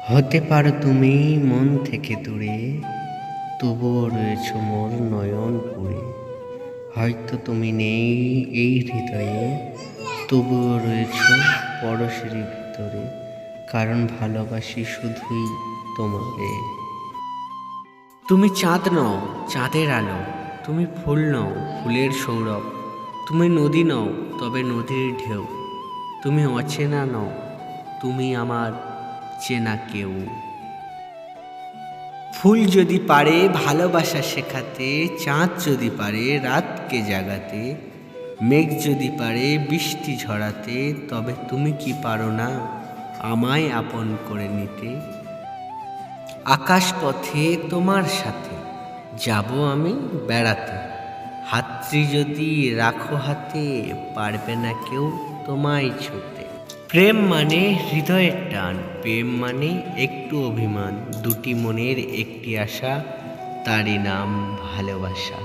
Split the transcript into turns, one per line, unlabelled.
হতে পারো তুমি মন থেকে দূরে, তবুও রয়েছ মোর নয়ন পুরে। হয়তো তুমি নেই এই হৃদয়ে, তবুও রয়েছ পরশের ভিতরে। কারণ ভালোবাসি শুধুই তোমারে। তুমি চাঁদ নও চাঁদের আলো, তুমি ফুল নও ফুলের সৌরভ, তুমি নদী নও তবে নদীর ঢেউ, তুমি অচেনা নও তুমি আমার চেনা কেউ। ফুল যদি পারে ভালোবাসা শেখাতে, চাঁদ যদি পারে রাতকে জাগাতে, মেঘ যদি পারে বৃষ্টি ঝরাতে, তবে তুমি কি পারো না আমায় আপন করে নিতে? আকাশ পথে তোমার সাথে যাব আমি বেড়াতে, হাতটি যদি রাখো হাতে পারবে না কেউ তোমায় ছুঁতে। প্রেম মানে হৃদয়ের টান, প্রেম মানে একটু অভিমান, দুটি মনের একটি আশা, তারই নাম ভালোবাসা।